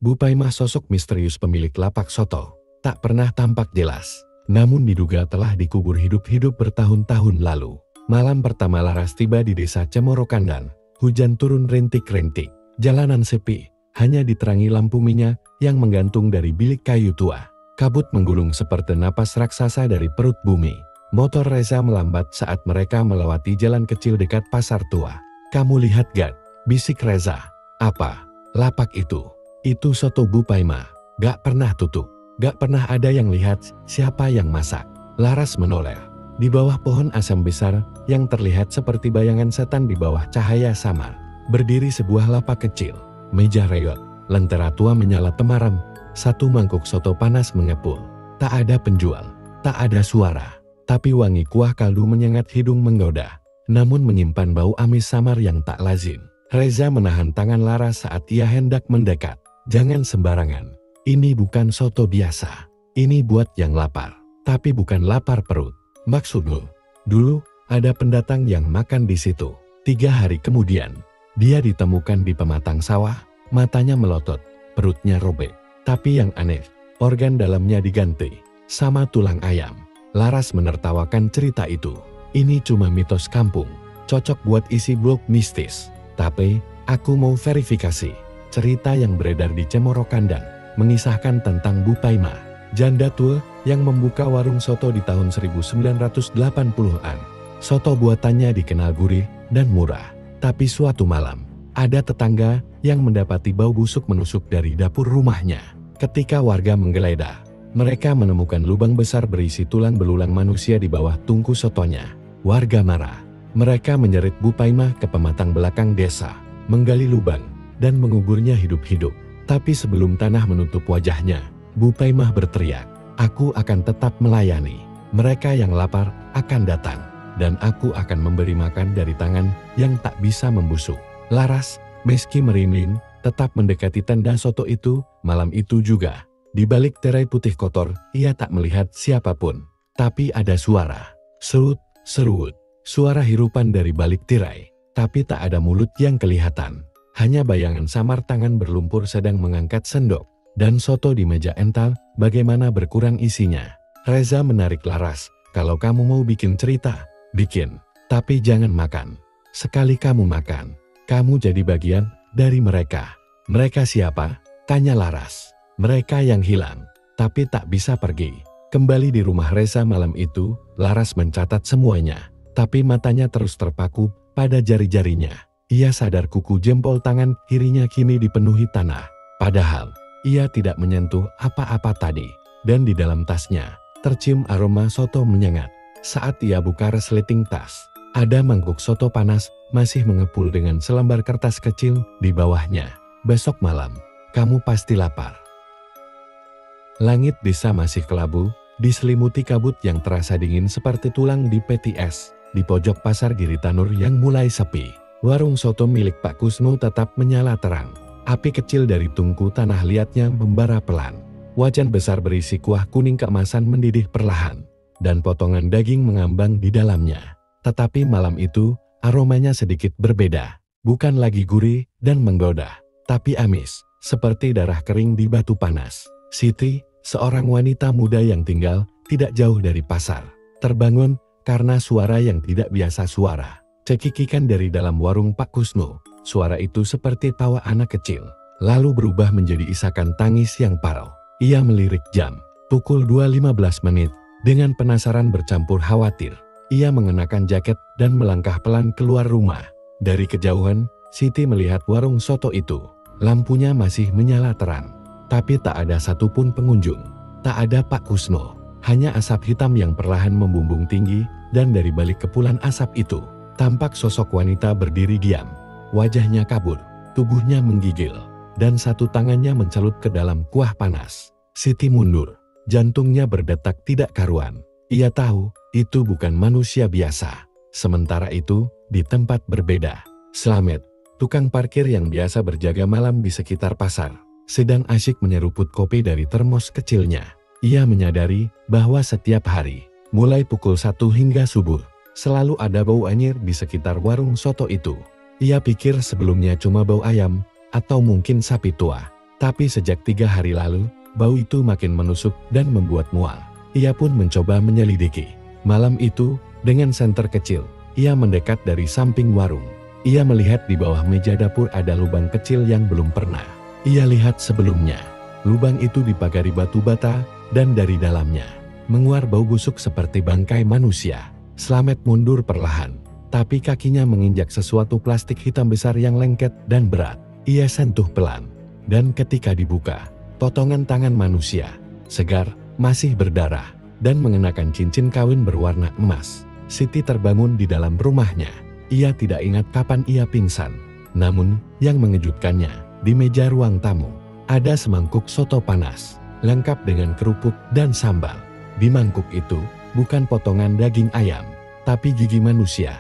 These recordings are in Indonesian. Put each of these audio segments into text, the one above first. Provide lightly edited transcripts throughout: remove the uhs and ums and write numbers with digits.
Bu Paimah, sosok misterius pemilik lapak soto, tak pernah tampak jelas. Namun diduga telah dikubur hidup-hidup bertahun-tahun lalu. Malam pertama Laras tiba di desa Cemorokandan. Hujan turun rintik-rintik. Jalanan sepi, hanya diterangi lampu minyak yang menggantung dari bilik kayu tua. Kabut menggulung seperti napas raksasa dari perut bumi. Motor Reza melambat saat mereka melewati jalan kecil dekat pasar tua. "Kamu lihat gak?" bisik Reza. "Apa?" "Lapak itu. Itu soto Bu Paimah. Gak pernah tutup. Gak pernah ada yang lihat siapa yang masak." Laras menoleh. Di bawah pohon asam besar yang terlihat seperti bayangan setan di bawah cahaya samar, berdiri sebuah lapak kecil. Meja reot, lentera tua menyala temaram, satu mangkuk soto panas mengepul. Tak ada penjual, tak ada suara, tapi wangi kuah kaldu menyengat hidung menggoda, namun menyimpan bau amis samar yang tak lazim. Reza menahan tangan Laras saat ia hendak mendekat. "Jangan sembarangan. Ini bukan soto biasa. Ini buat yang lapar, tapi bukan lapar perut." "Maksudmu?" "Dulu ada pendatang yang makan di situ. 3 hari kemudian, dia ditemukan di pematang sawah, matanya melotot, perutnya robek. Tapi yang aneh, organ dalamnya diganti sama tulang ayam." Laras menertawakan cerita itu. "Ini cuma mitos kampung, cocok buat isi blog mistis. Tapi, aku mau verifikasi. Cerita yang beredar di Cemorokandan mengisahkan tentang Bu Paimah, janda tua yang membuka warung soto di tahun 1980-an. Soto buatannya dikenal gurih dan murah. Tapi suatu malam, ada tetangga yang mendapati bau busuk menusuk dari dapur rumahnya. Ketika warga menggeledah, mereka menemukan lubang besar berisi tulang belulang manusia di bawah tungku sotonya. Warga marah. Mereka menyerit Bu Paimah ke pematang belakang desa, menggali lubang, dan menguburnya hidup-hidup. Tapi sebelum tanah menutup wajahnya, Bu Paimah berteriak, "Aku akan tetap melayani. Mereka yang lapar akan datang, dan aku akan memberi makan dari tangan yang tak bisa membusuk." Laras, meski merinding, tetap mendekati tenda soto itu. Malam itu juga, di balik tirai putih kotor, ia tak melihat siapapun. Tapi ada suara. Serut, serut. Suara hirupan dari balik tirai. Tapi tak ada mulut yang kelihatan. Hanya bayangan samar tangan berlumpur sedang mengangkat sendok. Dan soto di meja ental, bagaimana berkurang isinya. Reza menarik Laras. "Kalau kamu mau bikin cerita, bikin. Tapi jangan makan. Sekali kamu makan, kamu jadi bagian dari mereka." "Mereka siapa?" tanya Laras. "Mereka yang hilang, tapi tak bisa pergi." Kembali di rumah Reza malam itu, Laras mencatat semuanya. Tapi matanya terus terpaku pada jari-jarinya. Ia sadar kuku jempol tangan kirinya kini dipenuhi tanah. Padahal, ia tidak menyentuh apa-apa tadi. Dan di dalam tasnya, tercium aroma soto menyengat. Saat ia buka resleting tas, ada mangkuk soto panas masih mengepul dengan selembar kertas kecil di bawahnya. "Besok malam, kamu pasti lapar." Langit desa masih kelabu, diselimuti kabut yang terasa dingin seperti tulang di PTS. Di pojok pasar Giritanur yang mulai sepi, warung soto milik Pak Kusno tetap menyala terang. Api kecil dari tungku tanah liatnya membara pelan. Wajan besar berisi kuah kuning keemasan mendidih perlahan, dan potongan daging mengambang di dalamnya. Tetapi malam itu, aromanya sedikit berbeda. Bukan lagi gurih dan menggoda, tapi amis, seperti darah kering di batu panas. Siti, seorang wanita muda yang tinggal tidak jauh dari pasar, terbangun karena suara yang tidak biasa. Suara cekikikan dari dalam warung Pak Kusno. Suara itu seperti tawa anak kecil, lalu berubah menjadi isakan tangis yang parau. Ia melirik jam, pukul 2.15 menit, dengan penasaran bercampur khawatir. Ia mengenakan jaket dan melangkah pelan keluar rumah. Dari kejauhan, Siti melihat warung soto itu. Lampunya masih menyala terang, tapi tak ada satupun pengunjung. Tak ada Pak Kusno, hanya asap hitam yang perlahan membumbung tinggi. Dan dari balik kepulan asap itu, tampak sosok wanita berdiri diam. Wajahnya kabur, tubuhnya menggigil, dan satu tangannya mencelut ke dalam kuah panas. Siti mundur, jantungnya berdetak tidak karuan. Ia tahu, itu bukan manusia biasa. Sementara itu, di tempat berbeda, Slamet, tukang parkir yang biasa berjaga malam di sekitar pasar, sedang asyik menyeruput kopi dari termos kecilnya. Ia menyadari bahwa setiap hari, mulai pukul 1 hingga subuh, selalu ada bau anyir di sekitar warung soto itu. Ia pikir sebelumnya cuma bau ayam, atau mungkin sapi tua. Tapi sejak 3 hari lalu, bau itu makin menusuk dan membuat mual. Ia pun mencoba menyelidiki. Malam itu, dengan senter kecil, ia mendekat dari samping warung. Ia melihat di bawah meja dapur ada lubang kecil yang belum pernah ia lihat sebelumnya. Lubang itu dipagari batu bata, dan dari dalamnya menguar bau busuk seperti bangkai manusia. Slamet mundur perlahan, tapi kakinya menginjak sesuatu plastik hitam besar yang lengket dan berat. Ia sentuh pelan, dan ketika dibuka, potongan tangan manusia, segar, masih berdarah, dan mengenakan cincin kawin berwarna emas. Siti terbangun di dalam rumahnya. Ia tidak ingat kapan ia pingsan. Namun, yang mengejutkannya, di meja ruang tamu, ada semangkuk soto panas, lengkap dengan kerupuk dan sambal. Di mangkuk itu, bukan potongan daging ayam, tapi gigi manusia.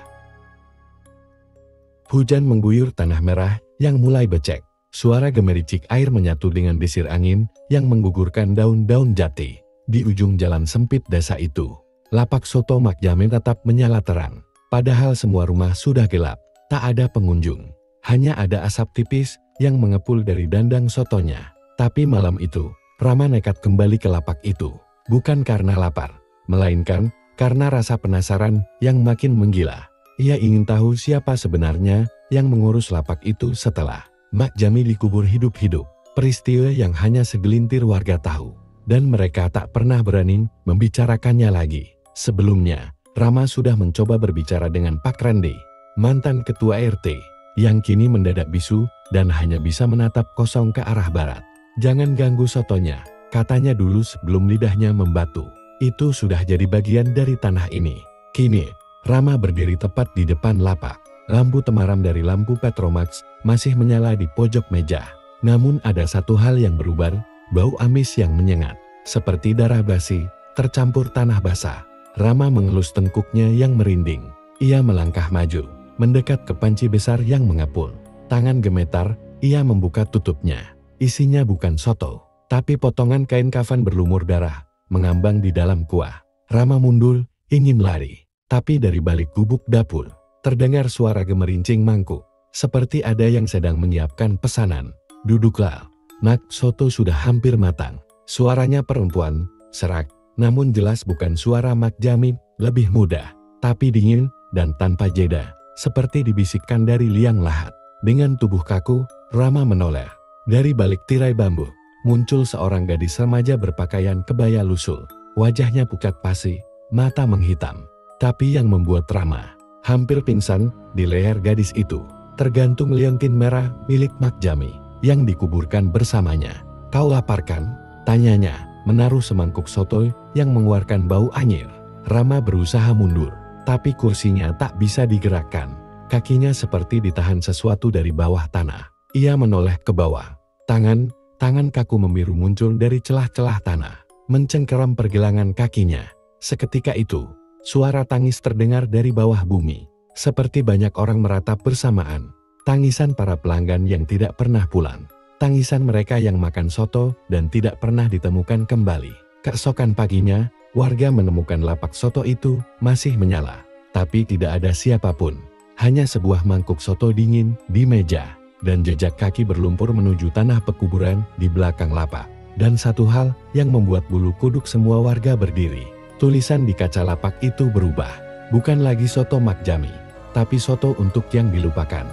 Hujan mengguyur tanah merah yang mulai becek. Suara gemericik air menyatu dengan desir angin yang menggugurkan daun-daun jati. Di ujung jalan sempit desa itu, lapak soto Mak Jamin tetap menyala terang. Padahal semua rumah sudah gelap, tak ada pengunjung. Hanya ada asap tipis yang mengepul dari dandang sotonya. Tapi malam itu, Rama nekat kembali ke lapak itu. Bukan karena lapar, melainkan karena rasa penasaran yang makin menggila. Ia ingin tahu siapa sebenarnya yang mengurus lapak itu setelah Mak Jami dikubur hidup-hidup. Peristiwa yang hanya segelintir warga tahu, dan mereka tak pernah berani membicarakannya lagi. Sebelumnya, Rama sudah mencoba berbicara dengan Pak Randi, mantan ketua RT, yang kini mendadak bisu dan hanya bisa menatap kosong ke arah barat. "Jangan ganggu sotonya," katanya dulu sebelum lidahnya membatu. "Itu sudah jadi bagian dari tanah ini." Kini, Rama berdiri tepat di depan lapak. Lampu temaram dari lampu Petromax masih menyala di pojok meja. Namun ada satu hal yang berubah, bau amis yang menyengat, seperti darah basi, tercampur tanah basah. Rama mengelus tengkuknya yang merinding. Ia melangkah maju, mendekat ke panci besar yang mengepul. Tangan gemetar, ia membuka tutupnya. Isinya bukan soto, tapi potongan kain kafan berlumur darah, mengambang di dalam kuah. Rama mundur, ingin lari. Tapi dari balik gubuk dapur, terdengar suara gemerincing mangkuk. Seperti ada yang sedang menyiapkan pesanan. "Duduklah, Nak, soto sudah hampir matang." Suaranya perempuan, serak, namun jelas bukan suara Mak Jami, lebih muda, tapi dingin dan tanpa jeda. Seperti dibisikkan dari liang lahat. Dengan tubuh kaku, Rama menoleh. Dari balik tirai bambu, muncul seorang gadis remaja berpakaian kebaya lusuh. Wajahnya pucat pasi, mata menghitam. Tapi yang membuat Rama hampir pingsan, di leher gadis itu tergantung liontin merah milik Mak Jami yang dikuburkan bersamanya. "Kau lapar kan?" tanyanya, menaruh semangkuk soto yang mengeluarkan bau anyir. Rama berusaha mundur, tapi kursinya tak bisa digerakkan. Kakinya seperti ditahan sesuatu dari bawah tanah. Ia menoleh ke bawah. Tangan kaku membiru muncul dari celah-celah tanah, mencengkeram pergelangan kakinya. Seketika itu, suara tangis terdengar dari bawah bumi. Seperti banyak orang meratap bersamaan. Tangisan para pelanggan yang tidak pernah pulang. Tangisan mereka yang makan soto dan tidak pernah ditemukan kembali. Keesokan paginya, warga menemukan lapak soto itu masih menyala. Tapi tidak ada siapapun. Hanya sebuah mangkuk soto dingin di meja, dan jejak kaki berlumpur menuju tanah pekuburan di belakang lapak. Dan satu hal yang membuat bulu kuduk semua warga berdiri. Tulisan di kaca lapak itu berubah. Bukan lagi soto Mak Jami, tapi soto untuk yang dilupakan.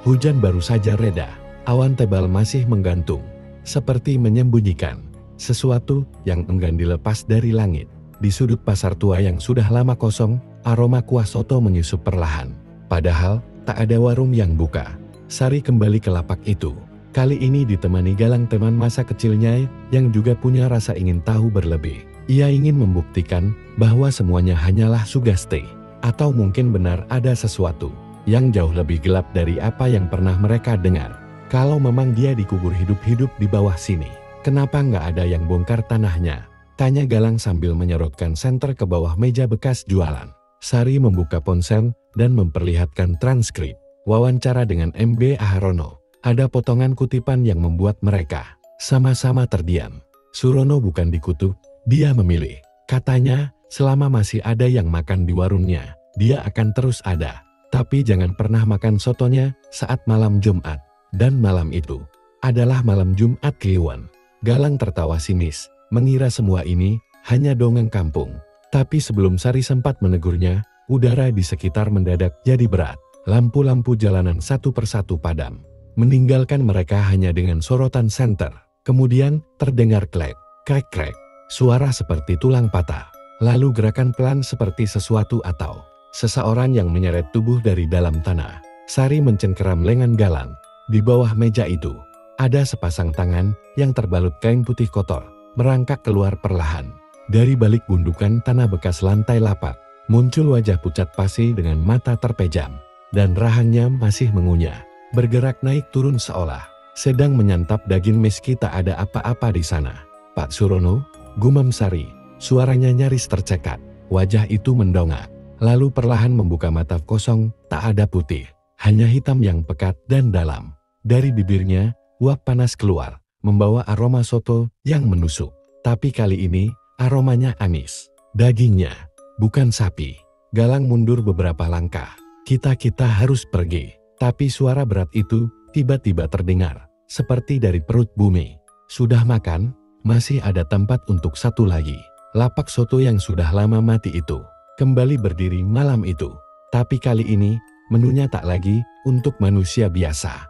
Hujan baru saja reda. Awan tebal masih menggantung, seperti menyembunyikan sesuatu yang enggan dilepas dari langit. Di sudut pasar tua yang sudah lama kosong, aroma kuah soto menyusup perlahan. Padahal, tak ada warung yang buka. Sari kembali ke lapak itu. Kali ini ditemani Galang, teman masa kecilnya yang juga punya rasa ingin tahu berlebih. Ia ingin membuktikan bahwa semuanya hanyalah sugesti. Atau mungkin benar ada sesuatu yang jauh lebih gelap dari apa yang pernah mereka dengar. Kalau memang dia dikubur hidup-hidup di bawah sini, kenapa nggak ada yang bongkar tanahnya? Tanya Galang sambil menyerotkan senter ke bawah meja bekas jualan. Sari membuka ponsel dan memperlihatkan transkrip wawancara dengan MB Aharono. Ada potongan kutipan yang membuat mereka sama-sama terdiam. Surono bukan dikutuk, dia memilih. Katanya, selama masih ada yang makan di warungnya, dia akan terus ada. Tapi jangan pernah makan sotonya saat malam Jumat. Dan malam itu, Adalah malam Jumat Kliwon. Galang tertawa sinis, mengira semua ini hanya dongeng kampung. Tapi sebelum Sari sempat menegurnya, udara di sekitar mendadak jadi berat. Lampu-lampu jalanan satu persatu padam, meninggalkan mereka hanya dengan sorotan senter. Kemudian terdengar klek, krek-krek, suara seperti tulang patah. Lalu gerakan pelan seperti sesuatu atau seseorang yang menyeret tubuh dari dalam tanah. Sari mencengkeram lengan Galang. Di bawah meja itu, ada sepasang tangan yang terbalut kain putih kotor, merangkak keluar perlahan. Dari balik gundukan tanah bekas lantai lapak, muncul wajah pucat pasi dengan mata terpejam, dan rahangnya masih mengunyah, bergerak naik turun seolah sedang menyantap daging meski tak ada apa-apa di sana. "Pak Surono," gumam Sari. Suaranya nyaris tercekat, wajah itu mendongak, lalu perlahan membuka mata kosong, tak ada putih, hanya hitam yang pekat dan dalam. Dari bibirnya, uap panas keluar, membawa aroma soto yang menusuk. Tapi kali ini, aromanya anis. Dagingnya, bukan sapi. Galang mundur beberapa langkah. Kita harus pergi." Tapi suara berat itu tiba-tiba terdengar, seperti dari perut bumi. "Sudah makan? Masih ada tempat untuk satu lagi." Lapak soto yang sudah lama mati itu kembali berdiri malam itu. Tapi kali ini, menunya tak lagi untuk manusia biasa.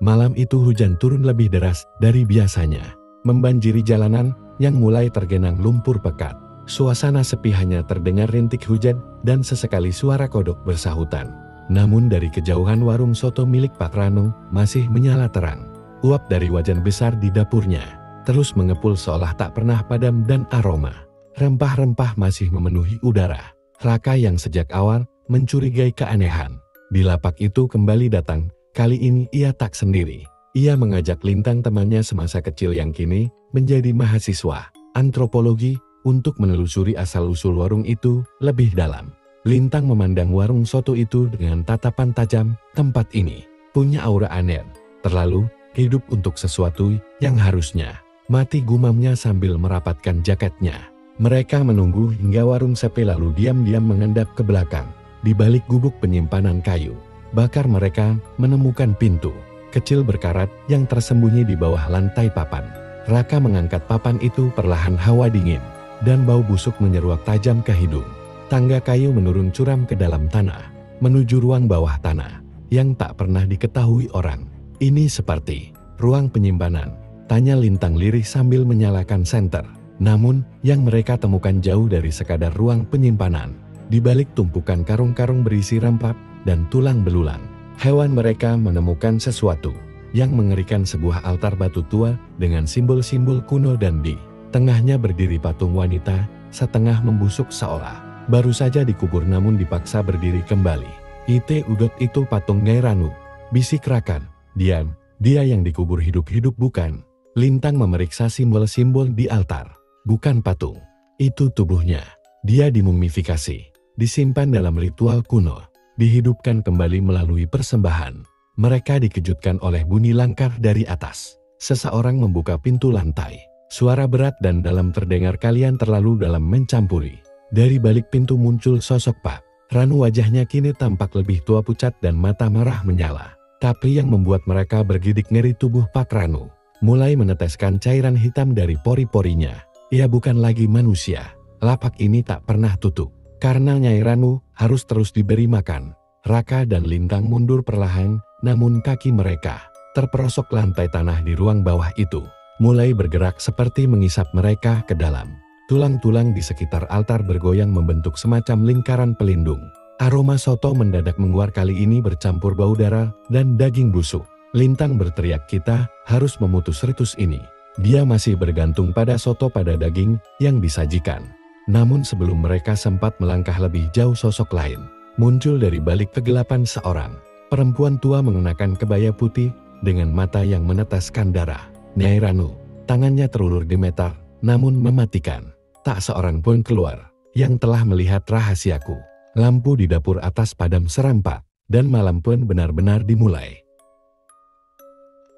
Malam itu hujan turun lebih deras dari biasanya, membanjiri jalanan yang mulai tergenang lumpur pekat. Suasana sepi, hanya terdengar rintik hujan dan sesekali suara kodok bersahutan. Namun dari kejauhan warung soto milik Pak Ranu masih menyala terang. Uap dari wajan besar di dapurnya terus mengepul seolah tak pernah padam, dan aroma rempah-rempah masih memenuhi udara. Raka yang sejak awal mencurigai keanehan di lapak itu kembali datang. Kali ini ia tak sendiri. Ia mengajak Lintang, temannya semasa kecil yang kini menjadi mahasiswa antropologi, untuk menelusuri asal-usul warung itu lebih dalam. Lintang memandang warung soto itu dengan tatapan tajam. Tempat ini punya aura aneh, terlalu hidup untuk sesuatu yang harusnya mati, gumamnya sambil merapatkan jaketnya. Mereka menunggu hingga warung sepi lalu diam-diam mengendap ke belakang. Di balik gubuk penyimpanan kayu bakar mereka menemukan pintu kecil berkarat yang tersembunyi di bawah lantai papan. Raka mengangkat papan itu, perlahan hawa dingin dan bau busuk menyeruak tajam ke hidung. Tangga kayu menurun curam ke dalam tanah, menuju ruang bawah tanah yang tak pernah diketahui orang. "Ini seperti ruang penyimpanan?" tanya Lintang lirih sambil menyalakan senter. Namun, yang mereka temukan jauh dari sekadar ruang penyimpanan. Di balik tumpukan karung-karung berisi rampak dan tulang belulang, hewan mereka menemukan sesuatu yang mengerikan, sebuah altar batu tua dengan simbol-simbol kuno, dan di tengahnya berdiri patung wanita, setengah membusuk seolah baru saja dikubur namun dipaksa berdiri kembali. "Ite udot itu patung Nyai Ranu," bisik Rakan. Dia yang dikubur hidup-hidup bukan?" Lintang memeriksa simbol-simbol di altar. "Bukan patung, itu tubuhnya. Dia dimumifikasi, disimpan dalam ritual kuno, dihidupkan kembali melalui persembahan." Mereka dikejutkan oleh bunyi langkah dari atas. Seseorang membuka pintu lantai. Suara berat dan dalam terdengar, "Kalian terlalu dalam mencampuri." Dari balik pintu muncul sosok Pak Ranu. Wajahnya kini tampak lebih tua, pucat dan mata marah menyala. Tapi yang membuat mereka bergidik ngeri, tubuh Pak Ranu mulai meneteskan cairan hitam dari pori-porinya. Ia bukan lagi manusia. Lapak ini tak pernah tutup, karena Nyai Ranu harus terus diberi makan. Raka dan Lintang mundur perlahan, namun kaki mereka terperosok lantai tanah di ruang bawah itu mulai bergerak seperti mengisap mereka ke dalam. Tulang-tulang di sekitar altar bergoyang membentuk semacam lingkaran pelindung. Aroma soto mendadak menguar, kali ini bercampur bau darah dan daging busuk. Lintang berteriak, "Kita harus memutus ritus ini." Dia masih bergantung pada soto, pada daging yang disajikan. Namun sebelum mereka sempat melangkah lebih jauh, sosok lain muncul dari balik kegelapan. Seorang perempuan tua mengenakan kebaya putih dengan mata yang meneteskan darah. "Nyai Ranu." Tangannya terulur gemetar, namun mematikan. Tak seorang pun keluar yang telah melihat rahasiaku. Lampu di dapur atas padam serampak, dan malam pun benar-benar dimulai.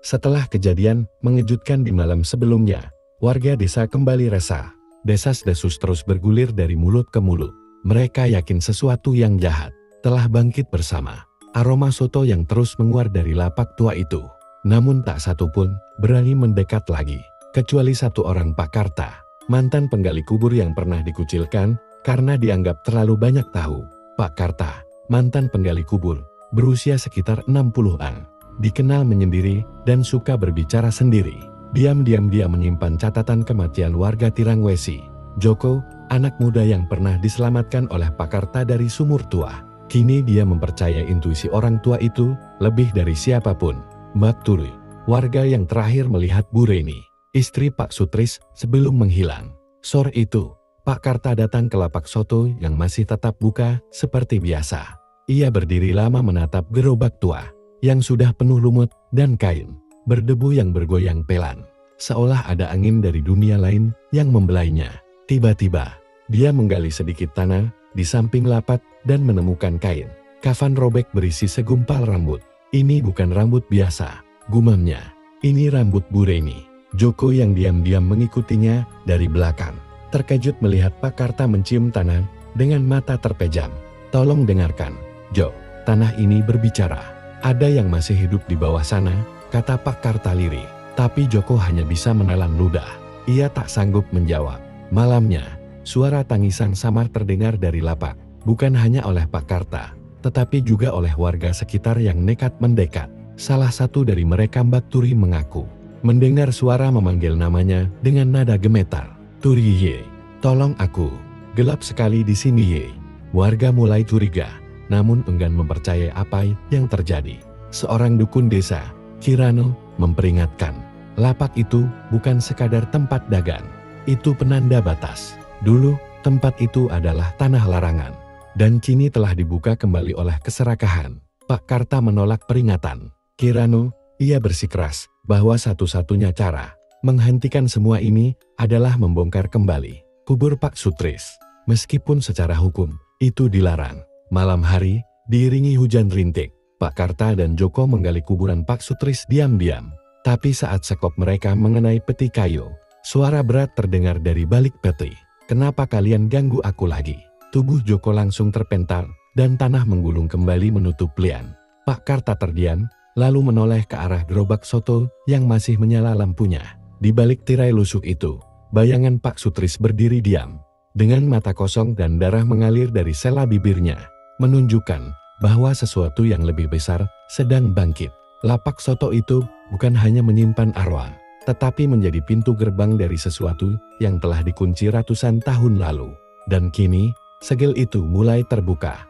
Setelah kejadian mengejutkan di malam sebelumnya, warga desa kembali resah. Desas-desus terus bergulir dari mulut ke mulut. Mereka yakin sesuatu yang jahat telah bangkit bersama. Aroma soto yang terus menguar dari lapak tua itu namun tak satu pun berani mendekat lagi, kecuali satu orang Pak Karta, mantan penggali kubur yang pernah dikucilkan karena dianggap terlalu banyak tahu. Pak Karta, mantan penggali kubur, berusia sekitar 60-an, dikenal menyendiri dan suka berbicara sendiri. Diam-diam dia menyimpan catatan kematian warga Tirangwesi. Joko, anak muda yang pernah diselamatkan oleh Pak Karta dari sumur tua. Kini dia mempercayai intuisi orang tua itu lebih dari siapapun. Mbak Turi, warga yang terakhir melihat Bu Reni, istri Pak Sutris, sebelum menghilang. Sore itu, Pak Karta datang ke lapak soto yang masih tetap buka seperti biasa. Ia berdiri lama menatap gerobak tua yang sudah penuh lumut dan kain berdebu yang bergoyang pelan, seolah ada angin dari dunia lain yang membelainya. Tiba-tiba, dia menggali sedikit tanah di samping lapak dan menemukan kain kafan robek berisi segumpal rambut. Ini bukan rambut biasa, gumamnya. Ini rambut Bu Reni. Joko yang diam-diam mengikutinya dari belakang, terkejut melihat Pak Karta mencium tanah dengan mata terpejam. Tolong dengarkan, Jo, tanah ini berbicara. Ada yang masih hidup di bawah sana, kata Pak Karta lirih. Tapi Joko hanya bisa menelan ludah. Ia tak sanggup menjawab. Malamnya, suara tangisan samar terdengar dari lapak. Bukan hanya oleh Pak Karta, tetapi juga oleh warga sekitar yang nekat mendekat. Salah satu dari mereka Mbak Turi mengaku mendengar suara memanggil namanya dengan nada gemetar. Turi ye, tolong aku. Gelap sekali di sini ye. Warga mulai curiga, namun enggan mempercayai apa yang terjadi. Seorang dukun desa, Kirano, memperingatkan, lapak itu bukan sekadar tempat dagang. Itu penanda batas. Dulu, tempat itu adalah tanah larangan. Dan kini telah dibuka kembali oleh keserakahan. Pak Karta menolak peringatan. Kirano, ia bersikeras bahwa satu-satunya cara menghentikan semua ini adalah membongkar kembali kubur Pak Sutris. Meskipun secara hukum itu dilarang. Malam hari, diiringi hujan rintik, Pak Karta dan Joko menggali kuburan Pak Sutris diam-diam. Tapi saat sekop mereka mengenai peti kayu, suara berat terdengar dari balik peti. Kenapa kalian ganggu aku lagi? Tubuh Joko langsung terpental dan tanah menggulung kembali menutup lian. Pak Karta terdiam, lalu menoleh ke arah gerobak soto yang masih menyala lampunya. Di balik tirai lusuk itu, bayangan Pak Sutris berdiri diam, dengan mata kosong dan darah mengalir dari sela bibirnya, menunjukkan bahwa sesuatu yang lebih besar sedang bangkit. Lapak soto itu bukan hanya menyimpan arwah, tetapi menjadi pintu gerbang dari sesuatu yang telah dikunci ratusan tahun lalu. Dan kini, segel itu mulai terbuka.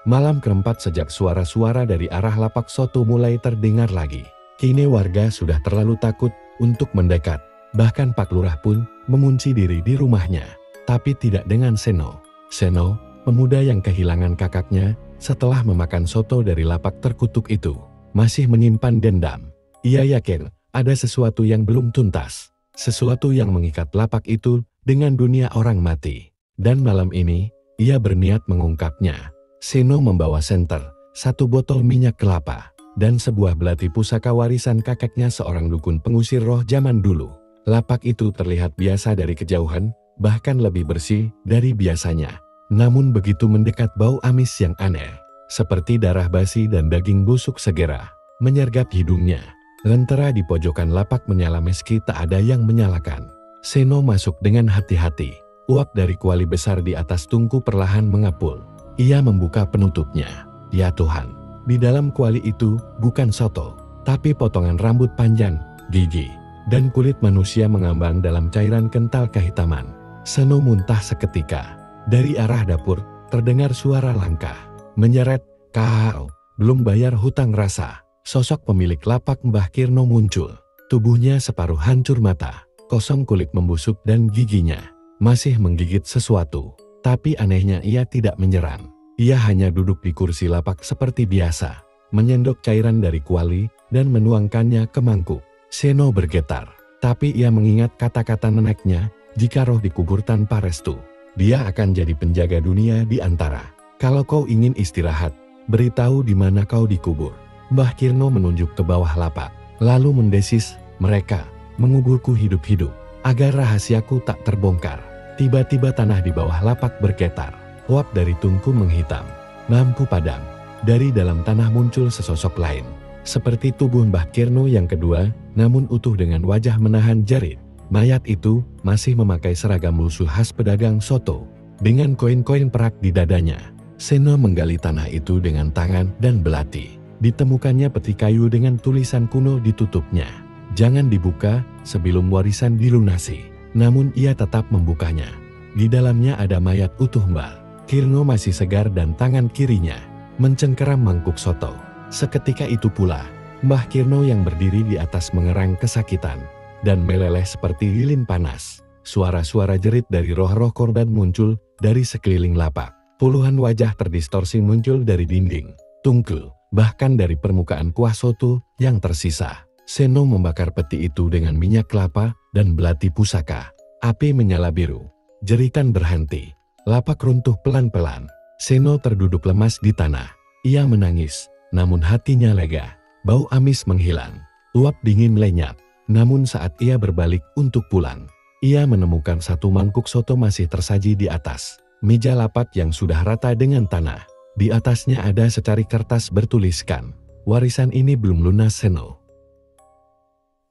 Malam keempat sejak suara-suara dari arah lapak soto mulai terdengar lagi. Kini warga sudah terlalu takut untuk mendekat. Bahkan Pak Lurah pun mengunci diri di rumahnya. Tapi tidak dengan Seno. Seno, pemuda yang kehilangan kakaknya setelah memakan soto dari lapak terkutuk itu, masih menyimpan dendam. Ia yakin ada sesuatu yang belum tuntas. Sesuatu yang mengikat lapak itu dengan dunia orang mati. Dan malam ini, ia berniat mengungkapnya. Seno membawa senter, satu botol minyak kelapa, dan sebuah belati pusaka warisan kakeknya seorang dukun pengusir roh zaman dulu. Lapak itu terlihat biasa dari kejauhan, bahkan lebih bersih dari biasanya. Namun begitu mendekat bau amis yang aneh, seperti darah basi dan daging busuk segera menyergap hidungnya. Lentera di pojokan lapak menyala meski tak ada yang menyalakan. Seno masuk dengan hati-hati. Uap dari kuali besar di atas tungku perlahan mengapul. Ia membuka penutupnya. Ya Tuhan, di dalam kuali itu bukan soto, tapi potongan rambut panjang, gigi, dan kulit manusia mengambang dalam cairan kental kehitaman. Seno muntah seketika. Dari arah dapur, terdengar suara langkah. Menyeret, kau, belum bayar hutang rasa. Sosok pemilik lapak Mbah Kirno muncul. Tubuhnya separuh hancur mata, kosong kulit membusuk dan giginya masih menggigit sesuatu. Tapi anehnya ia tidak menyerang. Ia hanya duduk di kursi lapak seperti biasa, menyendok cairan dari kuali dan menuangkannya ke mangkuk. Seno bergetar, tapi ia mengingat kata-kata neneknya, jika roh dikubur tanpa restu, dia akan jadi penjaga dunia di antara. Kalau kau ingin istirahat, beritahu di mana kau dikubur. Mbah Kirno menunjuk ke bawah lapak, lalu mendesis, mereka menguburku hidup-hidup, agar rahasiaku tak terbongkar. Tiba-tiba tanah di bawah lapak bergetar, uap dari tungku menghitam, lampu padam. Dari dalam tanah muncul sesosok lain, Seperti tubuh Mbah Kirno yang kedua, namun utuh dengan wajah menahan jerit. Mayat itu masih memakai seragam lusuh khas pedagang soto. Dengan koin-koin perak di dadanya, Seno menggali tanah itu dengan tangan dan belati. Ditemukannya peti kayu dengan tulisan kuno di tutupnya. Jangan dibuka sebelum warisan dilunasi. Namun ia tetap membukanya. Di dalamnya ada mayat utuh Mbah Kirno masih segar dan tangan kirinya mencengkeram mangkuk soto. Seketika itu pula, Mbah Kirno yang berdiri di atas mengerang kesakitan dan meleleh seperti lilin panas. Suara-suara jerit dari roh-roh korban muncul dari sekeliling lapak. Puluhan wajah terdistorsi muncul dari dinding, tungku, bahkan dari permukaan kuah soto yang tersisa. Seno membakar peti itu dengan minyak kelapa dan belati pusaka. Api menyala biru. Jeritan berhenti. Lapak runtuh pelan-pelan. Seno terduduk lemas di tanah. Ia menangis, namun hatinya lega. Bau amis menghilang. Uap dingin lenyap. Namun saat ia berbalik untuk pulang, ia menemukan satu mangkuk soto masih tersaji di atas meja lapak yang sudah rata dengan tanah. Di atasnya ada secari kertas bertuliskan, "Warisan ini belum lunas Seno."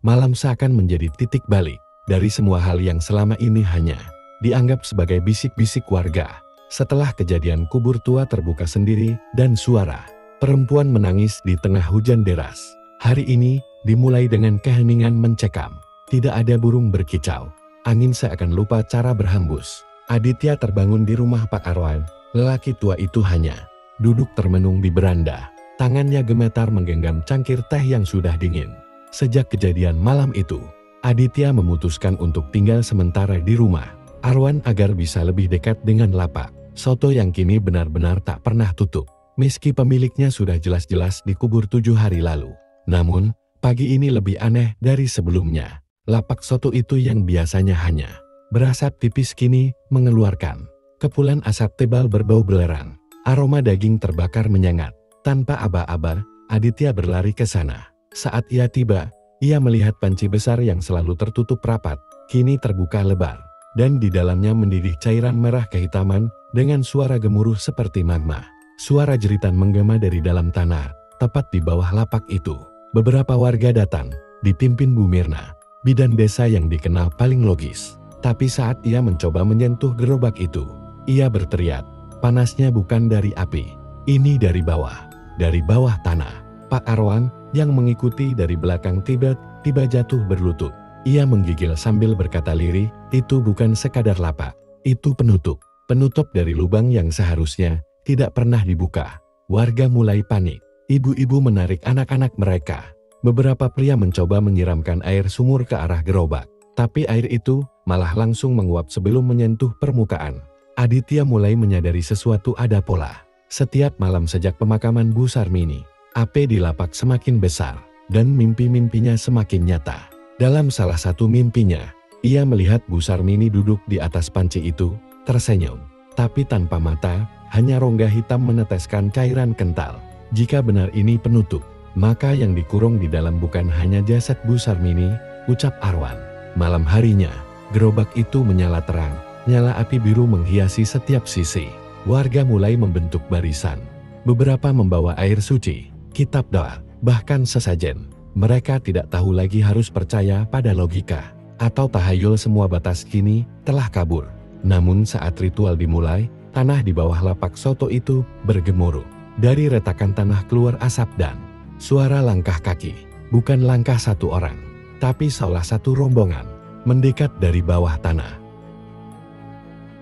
Malam seakan menjadi titik balik dari semua hal yang selama ini hanya dianggap sebagai bisik-bisik warga. Setelah kejadian kubur tua terbuka sendiri dan suara perempuan menangis di tengah hujan deras. Hari ini dimulai dengan keheningan mencekam. Tidak ada burung berkicau. Angin seakan lupa cara berhembus. Aditya terbangun di rumah Pak Arwan. Lelaki tua itu hanya duduk termenung di beranda. Tangannya gemetar menggenggam cangkir teh yang sudah dingin. Sejak kejadian malam itu, Aditya memutuskan untuk tinggal sementara di rumah Arwan agar bisa lebih dekat dengan lapak soto yang kini benar-benar tak pernah tutup. Meski pemiliknya sudah jelas-jelas dikubur 7 hari lalu. Namun, pagi ini lebih aneh dari sebelumnya. Lapak soto itu yang biasanya hanya berasap tipis kini mengeluarkan kepulan asap tebal berbau belerang. Aroma daging terbakar menyengat. Tanpa aba-aba, Aditya berlari ke sana. Saat ia tiba, ia melihat panci besar yang selalu tertutup rapat, kini terbuka lebar. Dan di dalamnya mendidih cairan merah kehitaman dengan suara gemuruh seperti magma. Suara jeritan menggema dari dalam tanah, tepat di bawah lapak itu. Beberapa warga datang, dipimpin Bu Mirna, bidan desa yang dikenal paling logis. Tapi saat ia mencoba menyentuh gerobak itu, ia berteriak, panasnya bukan dari api, ini dari bawah tanah. Pak Arwan yang mengikuti dari belakang tiba-tiba jatuh berlutut. Ia menggigil sambil berkata lirih, itu bukan sekadar lapak, itu penutup dari lubang yang seharusnya tidak pernah dibuka. Warga mulai panik. Ibu-ibu menarik anak-anak mereka. Beberapa pria mencoba menyiramkan air sumur ke arah gerobak. Tapi air itu malah langsung menguap sebelum menyentuh permukaan. Aditya mulai menyadari sesuatu ada pola. Setiap malam sejak pemakaman Bu Sarmini, api di lapak semakin besar, dan mimpi-mimpinya semakin nyata. Dalam salah satu mimpinya, ia melihat Bu Sarmini duduk di atas panci itu, tersenyum. Tapi tanpa mata, hanya rongga hitam meneteskan cairan kental. Jika benar ini penutup, maka yang dikurung di dalam bukan hanya jasad Bu Sarmini, ucap Arwan. Malam harinya, gerobak itu menyala terang, nyala api biru menghiasi setiap sisi. Warga mulai membentuk barisan. Beberapa membawa air suci, kitab doa, bahkan sesajen. Mereka tidak tahu lagi harus percaya pada logika atau tahayul. Semua batas kini telah kabur. Namun saat ritual dimulai, tanah di bawah lapak soto itu bergemuruh. Dari retakan tanah keluar asap dan suara langkah kaki. Bukan langkah satu orang, tapi salah satu rombongan mendekat dari bawah tanah.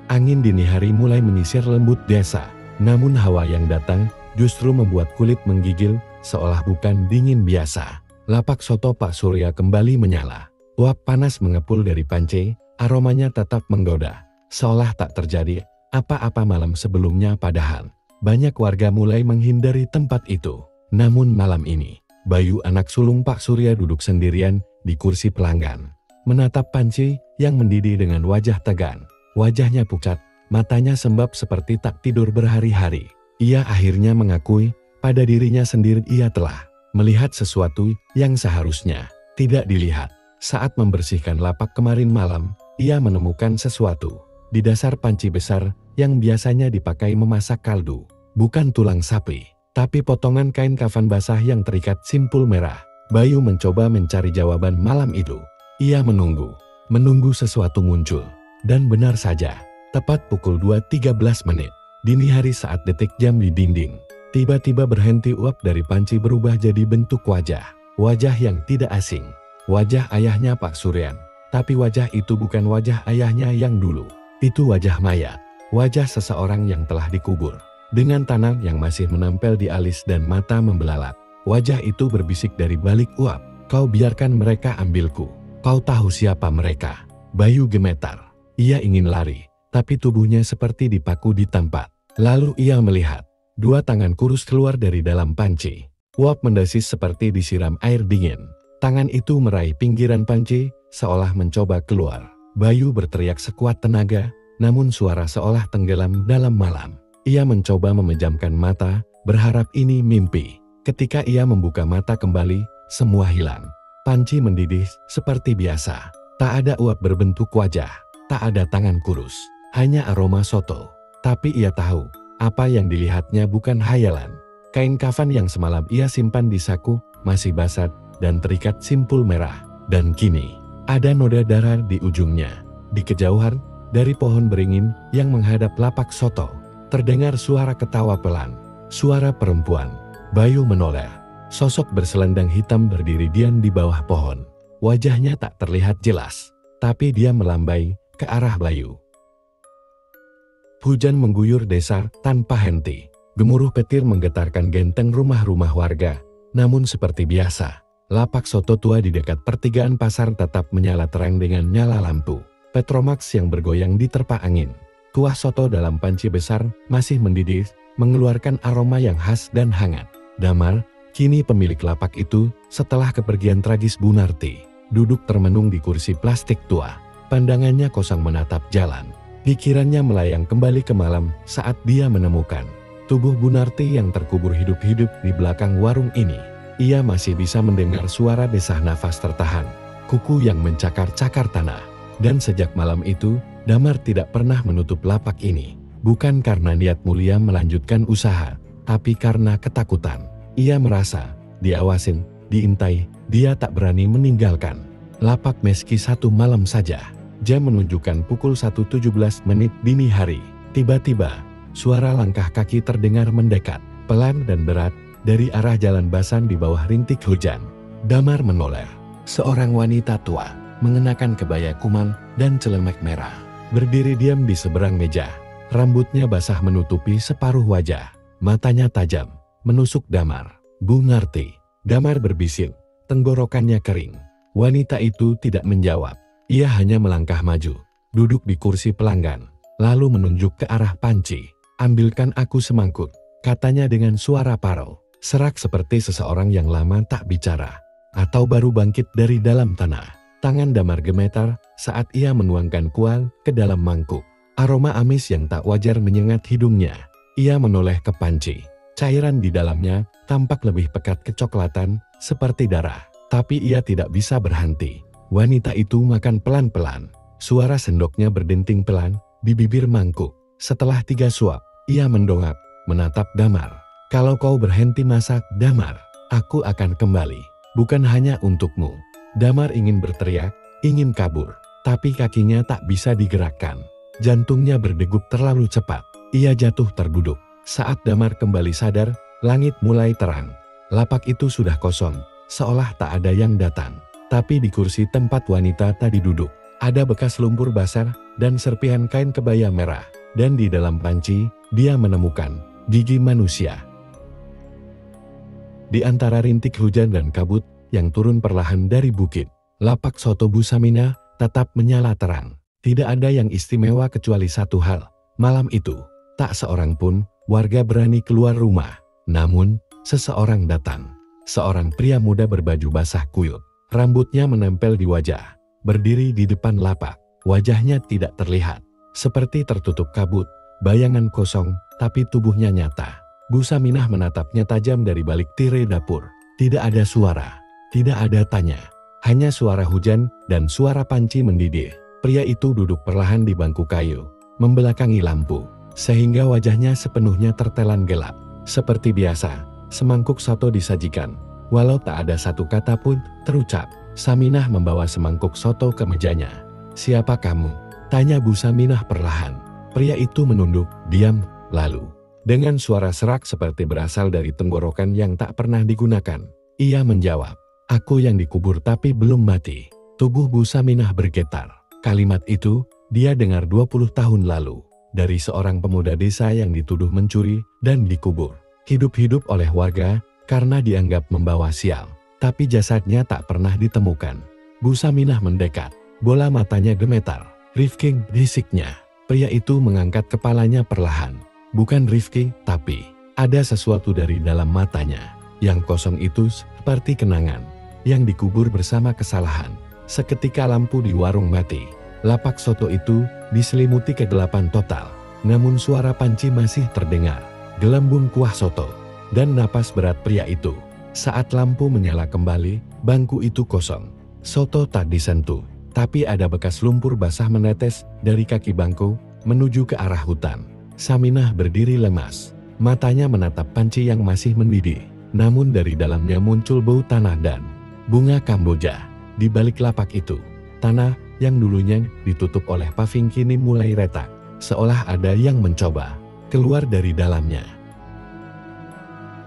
Angin dini hari mulai menyisir lembut desa. Namun hawa yang datang justru membuat kulit menggigil seolah bukan dingin biasa. Lapak soto Pak Surya kembali menyala. Uap panas mengepul dari panci, aromanya tetap menggoda. Seolah tak terjadi apa-apa malam sebelumnya padahal banyak warga mulai menghindari tempat itu. Namun malam ini, Bayu anak sulung Pak Surya duduk sendirian di kursi pelanggan. Menatap panci yang mendidih dengan wajah tegang. Wajahnya pucat, matanya sembab seperti tak tidur berhari-hari. Ia akhirnya mengakui pada dirinya sendiri ia telah melihat sesuatu yang seharusnya tidak dilihat. Saat membersihkan lapak kemarin malam, ia menemukan sesuatu di dasar panci besar yang biasanya dipakai memasak kaldu. Bukan tulang sapi, tapi potongan kain kafan basah yang terikat simpul merah. Bayu mencoba mencari jawaban malam itu. Ia menunggu sesuatu muncul. Dan benar saja, tepat pukul 2.13 menit, dini hari saat detik jam di dinding, tiba-tiba berhenti uap dari panci berubah jadi bentuk wajah. Wajah yang tidak asing. Wajah ayahnya Pak Suryan. Tapi wajah itu bukan wajah ayahnya yang dulu. Itu wajah mayat. Wajah seseorang yang telah dikubur. Dengan tanah yang masih menempel di alis dan mata membelalak. Wajah itu berbisik dari balik uap. Kau biarkan mereka ambilku. Kau tahu siapa mereka? Bayu gemetar. Ia ingin lari, tapi tubuhnya seperti dipaku di tempat. Lalu ia melihat, dua tangan kurus keluar dari dalam panci. Uap mendesis seperti disiram air dingin. Tangan itu meraih pinggiran panci, seolah mencoba keluar. Bayu berteriak sekuat tenaga, namun suara seolah tenggelam dalam malam. Ia mencoba memejamkan mata, berharap ini mimpi. Ketika ia membuka mata kembali, semua hilang. Panci mendidih seperti biasa. Tak ada uap berbentuk wajah. Tak ada tangan kurus. Hanya aroma soto. Tapi ia tahu, apa yang dilihatnya bukan hayalan. Kain kafan yang semalam ia simpan di saku, masih basah dan terikat simpul merah. Dan kini, ada noda darah di ujungnya. Di kejauhan, dari pohon beringin yang menghadap lapak soto, terdengar suara ketawa pelan. Suara perempuan. Bayu menoleh. Sosok berselendang hitam berdiri diam di bawah pohon. Wajahnya tak terlihat jelas, tapi dia melambai ke arah Bayu. Hujan mengguyur desa tanpa henti. Gemuruh petir menggetarkan genteng rumah-rumah warga. Namun seperti biasa, lapak soto tua di dekat pertigaan pasar tetap menyala terang dengan nyala lampu Petromax yang bergoyang diterpa angin. Kuah soto dalam panci besar masih mendidih, mengeluarkan aroma yang khas dan hangat. Damar, kini pemilik lapak itu, setelah kepergian tragis Bu Narti, duduk termenung di kursi plastik tua. Pandangannya kosong menatap jalan. Pikirannya melayang kembali ke malam saat dia menemukan tubuh Bu Narti yang terkubur hidup-hidup di belakang warung ini. Ia masih bisa mendengar suara desah nafas tertahan, kuku yang mencakar-cakar tanah. Dan sejak malam itu, Damar tidak pernah menutup lapak ini. Bukan karena niat mulia melanjutkan usaha, tapi karena ketakutan. Ia merasa diawasin, diintai, dia tak berani meninggalkan lapak meski satu malam saja. Jam menunjukkan pukul 1.17 menit dini hari. Tiba-tiba, suara langkah kaki terdengar mendekat, pelan dan berat, dari arah jalan basan di bawah rintik hujan. Damar menoleh. Seorang wanita tua, mengenakan kebaya kumal dan celemek merah, berdiri diam di seberang meja. Rambutnya basah menutupi separuh wajah. Matanya tajam, menusuk Damar. Bu Narti. Damar berbisik, tenggorokannya kering. Wanita itu tidak menjawab. Ia hanya melangkah maju, duduk di kursi pelanggan, lalu menunjuk ke arah panci. Ambilkan aku semangkuk, katanya dengan suara parau, serak seperti seseorang yang lama tak bicara, atau baru bangkit dari dalam tanah. Tangan Damar gemetar saat ia menuangkan kuah ke dalam mangkuk. Aroma amis yang tak wajar menyengat hidungnya. Ia menoleh ke panci. Cairan di dalamnya tampak lebih pekat kecoklatan, seperti darah. Tapi ia tidak bisa berhenti. Wanita itu makan pelan-pelan. Suara sendoknya berdenting pelan di bibir mangkuk. Setelah 3 suap, ia mendongak, menatap Damar. Kalau kau berhenti masak, Damar, aku akan kembali. Bukan hanya untukmu. Damar ingin berteriak, ingin kabur. Tapi kakinya tak bisa digerakkan. Jantungnya berdegup terlalu cepat. Ia jatuh terduduk. Saat Damar kembali sadar, langit mulai terang. Lapak itu sudah kosong, seolah tak ada yang datang. Tapi di kursi tempat wanita tadi duduk, ada bekas lumpur basah dan serpihan kain kebaya merah. Dan di dalam panci, dia menemukan gigi manusia. Di antara rintik hujan dan kabut yang turun perlahan dari bukit, lapak soto Bu Samina tetap menyala terang. Tidak ada yang istimewa kecuali satu hal. Malam itu, tak seorang pun warga berani keluar rumah. Namun, seseorang datang. Seorang pria muda berbaju basah kuyup. Rambutnya menempel di wajah. Berdiri di depan lapak. Wajahnya tidak terlihat. Seperti tertutup kabut. Bayangan kosong, tapi tubuhnya nyata. Bu Saminah menatapnya tajam dari balik tirai dapur. Tidak ada suara. Tidak ada tanya. Hanya suara hujan dan suara panci mendidih. Pria itu duduk perlahan di bangku kayu, membelakangi lampu, sehingga wajahnya sepenuhnya tertelan gelap. Seperti biasa, semangkuk soto disajikan. Walau tak ada satu kata pun terucap, Saminah membawa semangkuk soto ke mejanya. "Siapa kamu?" tanya Bu Saminah perlahan. Pria itu menunduk, diam, lalu dengan suara serak seperti berasal dari tenggorokan yang tak pernah digunakan, ia menjawab, "Aku yang dikubur tapi belum mati." Tubuh Bu Saminah bergetar. Kalimat itu dia dengar 20 tahun lalu dari seorang pemuda desa yang dituduh mencuri dan dikubur hidup-hidup oleh warga karena dianggap membawa sial. Tapi jasadnya tak pernah ditemukan. Bu Saminah mendekat, bola matanya gemetar. "Rifki," bisiknya. Pria itu mengangkat kepalanya perlahan. Bukan Rifki, tapi ada sesuatu dari dalam matanya. Yang kosong itu seperti kenangan yang dikubur bersama kesalahan. Seketika lampu di warung mati. Lapak soto itu diselimuti kegelapan total. Namun suara panci masih terdengar. Gelembung kuah soto dan napas berat pria itu. Saat lampu menyala kembali, bangku itu kosong. Soto tak disentuh, tapi ada bekas lumpur basah menetes dari kaki bangku menuju ke arah hutan. Saminah berdiri lemas. Matanya menatap panci yang masih mendidih. Namun dari dalamnya muncul bau tanah dan bunga kamboja. Di balik lapak itu, tanah yang dulunya ditutup oleh paving kini mulai retak. Seolah ada yang mencoba keluar dari dalamnya.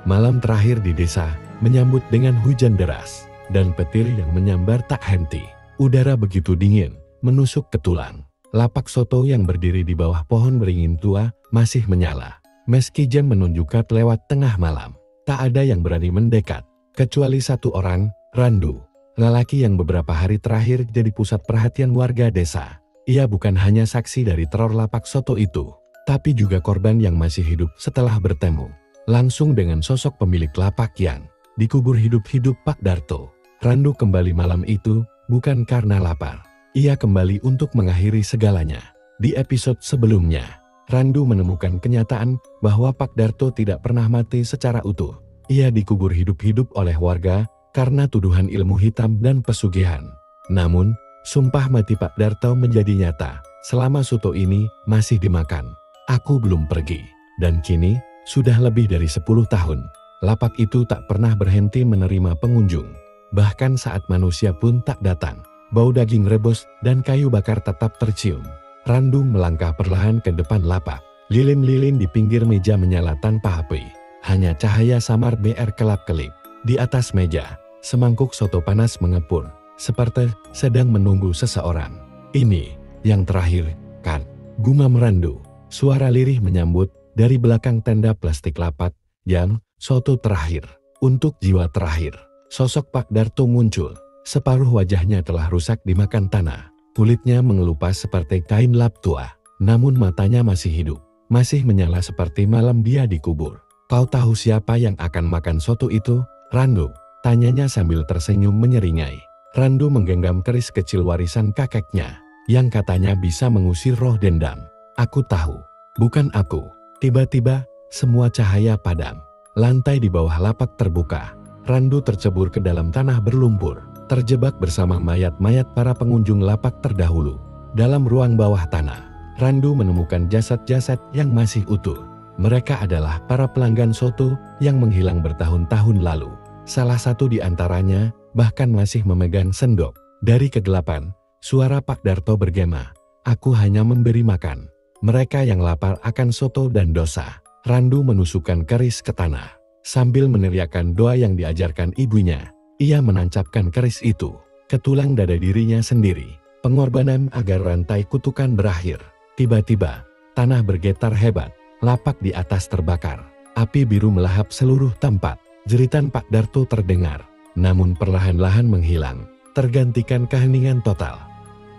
Malam terakhir di desa menyambut dengan hujan deras dan petir yang menyambar tak henti. Udara begitu dingin, menusuk ke tulang. Lapak soto yang berdiri di bawah pohon beringin tua masih menyala. Meski jam menunjukkan lewat tengah malam, tak ada yang berani mendekat, kecuali satu orang, Randu. Lelaki yang beberapa hari terakhir jadi pusat perhatian warga desa. Ia bukan hanya saksi dari teror lapak soto itu, tapi juga korban yang masih hidup setelah bertemu langsung dengan sosok pemilik lapak yang dikubur hidup-hidup Pak Darto. Randu kembali malam itu bukan karena lapar. Ia kembali untuk mengakhiri segalanya. Di episode sebelumnya, Randu menemukan kenyataan bahwa Pak Darto tidak pernah mati secara utuh. Ia dikubur hidup-hidup oleh warga karena tuduhan ilmu hitam dan pesugihan. Namun, sumpah mati Pak Darto menjadi nyata selama soto ini masih dimakan. Aku belum pergi. Dan kini, sudah lebih dari 10 tahun, lapak itu tak pernah berhenti menerima pengunjung. Bahkan saat manusia pun tak datang, bau daging rebus dan kayu bakar tetap tercium. Randu melangkah perlahan ke depan lapak. Lilin-lilin di pinggir meja menyala tanpa api. Hanya cahaya samar BR kelap-kelip. Di atas meja, semangkuk soto panas mengepul, seperti sedang menunggu seseorang. "Ini yang terakhir, kan?" gumam Randu. Suara lirih menyambut dari belakang tenda plastik lapak. "Yang soto terakhir, untuk jiwa terakhir." Sosok Pak Darto muncul. Separuh wajahnya telah rusak dimakan tanah. Kulitnya mengelupas seperti kain lap tua. Namun matanya masih hidup, masih menyala seperti malam dia dikubur. "Kau tahu siapa yang akan makan soto itu, Randu?" tanyanya sambil tersenyum menyeringai. Randu menggenggam keris kecil warisan kakeknya, yang katanya bisa mengusir roh dendam. "Aku tahu, bukan aku." Tiba-tiba, semua cahaya padam. Lantai di bawah lapak terbuka. Randu tercebur ke dalam tanah berlumpur, terjebak bersama mayat-mayat para pengunjung lapak terdahulu. Dalam ruang bawah tanah, Randu menemukan jasad-jasad yang masih utuh. Mereka adalah para pelanggan soto yang menghilang bertahun-tahun lalu. Salah satu di antaranya bahkan masih memegang sendok. Dari kegelapan, suara Pak Darto bergema, "Aku hanya memberi makan mereka yang lapar akan soto dan dosa." Randu menusukkan keris ke tanah. Sambil meneriakkan doa yang diajarkan ibunya, ia menancapkan keris itu ke tulang dada dirinya sendiri. Pengorbanan agar rantai kutukan berakhir. Tiba-tiba, tanah bergetar hebat. Lapak di atas terbakar. Api biru melahap seluruh tempat. Jeritan Pak Darto terdengar, namun perlahan-lahan menghilang, tergantikan keheningan total.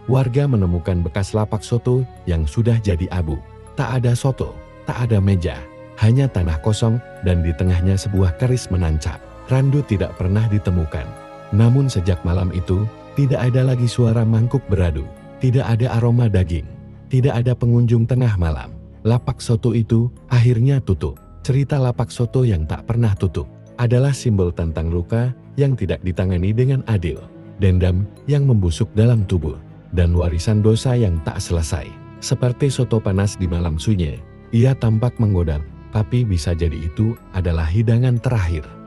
Warga menemukan bekas lapak soto yang sudah jadi abu. Tak ada soto, tak ada meja, hanya tanah kosong dan di tengahnya sebuah keris menancap. Randu tidak pernah ditemukan. Namun sejak malam itu, tidak ada lagi suara mangkuk beradu. Tidak ada aroma daging. Tidak ada pengunjung tengah malam. Lapak soto itu akhirnya tutup. Cerita lapak soto yang tak pernah tutup adalah simbol tentang luka yang tidak ditangani dengan adil, dendam yang membusuk dalam tubuh, dan warisan dosa yang tak selesai. Seperti soto panas di malam sunyi, ia tampak menggoda Tapi bisa jadi itu adalah hidangan terakhir.